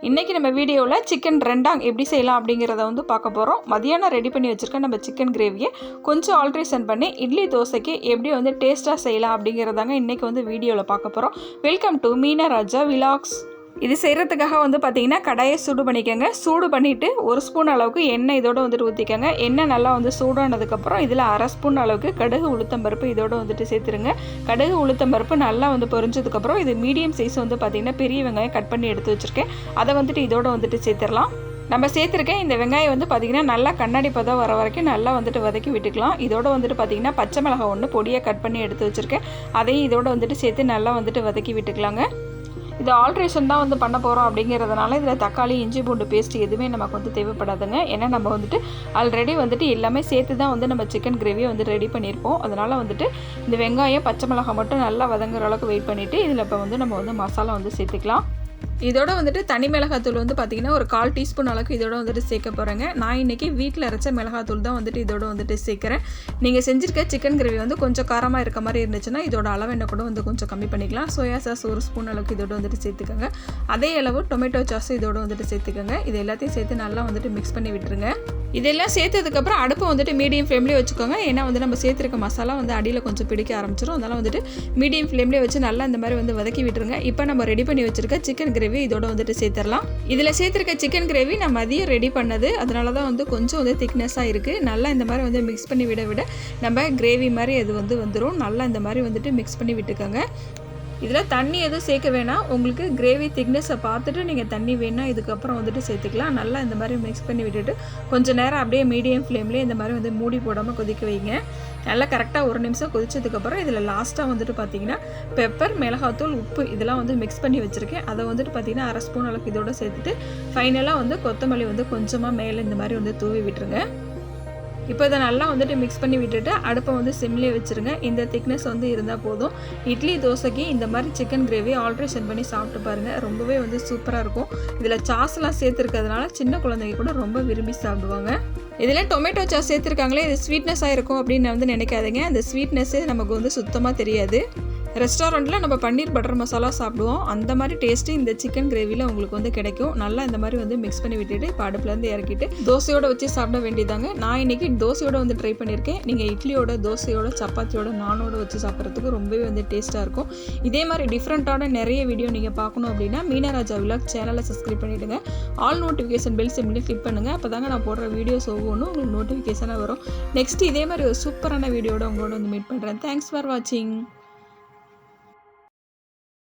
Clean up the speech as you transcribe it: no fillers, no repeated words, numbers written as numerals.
இன்றைக்கி நம்ம வீடியோவில் சிக்கன் ரெண்டாங் எப்படி செய்யலாம் அப்படிங்கிறத வந்து பார்க்க போகிறோம். மதியானம் ரெடி பண்ணி வச்சுருக்க நம்ம சிக்கன் கிரேவியை கொஞ்சம் ஆல்ட்ரேஷன் பண்ணி இட்லி தோசைக்கு எப்படி வந்து டேஸ்ட்டாக செய்யலாம் அப்படிங்கிறதாங்க இன்றைக்கி வந்து வீடியோவில் பார்க்க போகிறோம். Welcome to Meenaraja vlogs. இது செய்கிறதுக்காக வந்து பார்த்திங்கன்னா கடாயை சூடு பண்ணிக்கோங்க. சூடு பண்ணிவிட்டு 1 ஸ்பூன் அளவுக்கு எண்ணெய் இதோடு வந்துட்டு ஊற்றிக்கோங்க. எண்ணெய் நல்லா வந்து சூடானதுக்கப்புறம் இதில் 1/2 ஸ்பூன் அளவுக்கு கடுகு உளுத்தம்பருப்பு இதோடு வந்துட்டு சேர்த்துருங்க. கடுகு உளுத்தம்பருப்பு நல்லா வந்து பொரிஞ்சதுக்கப்புறம் இது மீடியம் சைஸ் வந்து பார்த்திங்கன்னா பெரிய வெங்காயம் கட் பண்ணி எடுத்து வச்சுருக்கேன். அதை வந்துட்டு இதோடு வந்துட்டு சேர்த்துடலாம். நம்ம சேர்த்துருக்கேன் இந்த வெங்காயம் வந்து பார்த்திங்கன்னா நல்லா கண்ணாடி பதம் வர வரைக்கும் நல்லா வந்துட்டு வதக்கி விட்டுக்கலாம். இதோடு வந்துட்டு பார்த்திங்கன்னா பச்சை மிளகாய் ஒன்று பொடியாக கட் பண்ணி எடுத்து வச்சுருக்கேன். அதையும் இதோடு வந்துட்டு சேர்த்து நல்லா வந்துட்டு வதக்கி விட்டுக்கலாங்க. இது ஆல்ட்ரேஷன் தான் வந்து பண்ண போகிறோம் அப்படிங்கிறதுனால இதில் தக்காளி இஞ்சி பூண்டு பேஸ்ட் எதுவுமே நமக்கு வந்து தேவைப்படாதுங்க. ஏன்னா நம்ம வந்துட்டு ஆல்ரெடி வந்துட்டு எல்லாமே சேர்த்து தான் வந்து நம்ம சிக்கன் கிரேவியை வந்து ரெடி பண்ணியிருப்போம். அதனால் வந்துட்டு இந்த வெங்காயம் பச்சை மிளகாய் மட்டும் நல்லா வதங்குற அளவுக்கு வெயிட் பண்ணிவிட்டு இதில் இப்போ வந்து நம்ம வந்து மசாலா வந்து சேர்த்துக்கலாம். இதோட வந்துட்டு தனி மிளகாத்தூள் வந்து பார்த்திங்கன்னா ஒரு 1/4 டீஸ்பூன் அளவுக்கு இதோட வந்துட்டு சேர்க்க போகிறேங்க. நான் இன்றைக்கி வீட்டில் அரைச்ச மிளகாத்தூள் தான் வந்துட்டு இதோட வந்துட்டு சேர்க்குறேன். நீங்கள் செஞ்சுருக்க சிக்கன் கிரேவி வந்து கொஞ்சம் காரமாக இருக்க மாதிரி இருந்துச்சுன்னா இதோட அளவு என்ன கூட வந்து கொஞ்சம் கம்மி பண்ணிக்கலாம். சோயா சாஸ் 1 ஸ்பூன் அளவுக்கு இதோட வந்துட்டு சேர்த்துக்கோங்க. அதே அளவு டொமேட்டோ சாஸ் இதோட வந்துட்டு சேர்த்துக்கோங்க. இது எல்லாத்தையும் சேர்த்து நல்லா வந்துட்டு மிக்ஸ் பண்ணி விட்டுருங்க. இதெல்லாம் சேர்த்ததுக்கப்புறம் அடுப்பை வந்துட்டு மீடியம் ஃப்ளேம்லேயே வச்சுக்கோங்க. ஏன்னா வந்து நம்ம சேர்த்துருக்க மசாலா வந்து அடியில் கொஞ்சம் பிடிக்க ஆரம்பிச்சிடும். அதனால் வந்துட்டு மீடியம் ஃப்ளேம்லேயே வச்சு நல்லா இந்த மாதிரி வந்து வதக்கி விட்டுருங்க. இப்போ நம்ம ரெடி பண்ணி வச்சுருக்க சிக்கன் கிரேவி இதோட வந்துட்டு சேர்த்துடலாம். இதில் சேர்த்துருக்க சிக்கன் கிரேவி நான் மதியம் ரெடி பண்ணது. அதனால தான் வந்து கொஞ்சம் வந்து திக்னஸாக இருக்குது. நல்லா இந்த மாதிரி வந்து மிக்ஸ் பண்ணி விட நம்ம கிரேவி மாதிரி அது வந்து வந்துடும். நல்லா இந்த மாதிரி வந்துட்டு மிக்ஸ் பண்ணி விட்டுக்கோங்க. இதில் தண்ணி எதுவும் சேர்க்க வேணாம். உங்களுக்கு கிரேவி திக்னஸை பார்த்துட்டு நீங்கள் தண்ணி வேணால் இதுக்கப்புறம் வந்துட்டு சேர்த்துக்கலாம். நல்லா இந்த மாதிரி மிக்ஸ் பண்ணி விட்டுட்டு கொஞ்சம் நேரம் அப்படியே மீடியம் ஃப்ளேம்லேயே இந்த மாதிரி வந்து மூடி போடாமல் கொதிக்க வைங்க. நல்லா கரெக்டாக 1 நிமிஷம் கொதிச்சதுக்கப்புறம் இதில் லாஸ்ட்டாக வந்துட்டு பார்த்திங்கன்னா பெப்பர், மிளகாத்தூள், உப்பு இதெல்லாம் வந்து மிக்ஸ் பண்ணி வச்சுருக்கேன். அதை வந்துட்டு பார்த்திங்கன்னா 1/2 ஸ்பூன் அளவுக்கு இதோட சேர்த்துட்டு ஃபைனலாக வந்து கொத்தமல்லி வந்து கொஞ்சமாக மேலே இந்த மாதிரி வந்து தூவி விட்டுருங்க. இப்போ இதை நல்லா வந்துட்டு மிக்ஸ் பண்ணி விட்டுட்டு அடுப்பை வந்து சிம்லேயே வச்சுருங்க. இந்த திக்னஸ் வந்து இருந்தால் போதும். இட்லி தோசைக்கு இந்த மாதிரி சிக்கன் கிரேவி ஆல்ட்ரேஷன் பண்ணி சாப்பிட்டு பாருங்கள். ரொம்பவே வந்து சூப்பராக இருக்கும். இதில் சாஸ்லாம் சேர்த்துருக்கிறதுனால சின்ன குழந்தைங்க கூட ரொம்ப விரும்பி சாப்பிடுவாங்க. இதில் டொமேட்டோ சாஸ் சேர்த்துருக்காங்களே இது ஸ்வீட்னஸாக இருக்கும் அப்படின்னு வந்து நினைக்காதீங்க. அந்த ஸ்வீட்னஸ்ஸே நமக்கு வந்து சுத்தமாக தெரியாது. ரெஸ்டாரண்ட்டில் நம்ம பன்னீர் பட்டர் மசாலா சாப்பிடுவோம். அந்த மாதிரி டேஸ்ட்டு இந்த சிக்கன் கிரேவியில் உங்களுக்கு வந்து கிடைக்கும். நல்லா இந்த மாதிரி வந்து மிக்ஸ் பண்ணி விட்டுட்டு இப்போ அடுப்புலேருந்து இறக்கிட்டு தோசையோடு வச்சு சாப்பிட வேண்டியதாங்க. நான் இன்றைக்கி தோசையோடு வந்து ட்ரை பண்ணியிருக்கேன். நீங்கள் இட்லியோட, தோசையோட, சப்பாத்தியோட, நானோட வச்சு சாப்பிட்றதுக்கு ரொம்பவே வந்து டேஸ்ட்டாக இருக்கும். இதே மாதிரி டிஃப்ரெண்ட்டான நிறைய வீடியோ நீங்கள் பார்க்கணும் அப்படின்னா மீனராஜா விலாக் சேனலை சப்ஸ்கிரைப் பண்ணிவிடுங்க. ஆல் நோட்டிஃபிகேஷன் பெல் சிம்லேயே கிளிக் பண்ணுங்கள். அப்போ தாங்க நான் போடுற வீடியோஸ் ஒவ்வொன்றும் உங்களுக்கு நோட்டிஃபிகேஷனாக வரும். நெக்ஸ்ட் இதே மாதிரி ஒரு சூப்பரான வீடியோட உங்களோட வந்து மீட் பண்ணுறேன். தேங்க்ஸ் ஃபார் வாட்சிங்.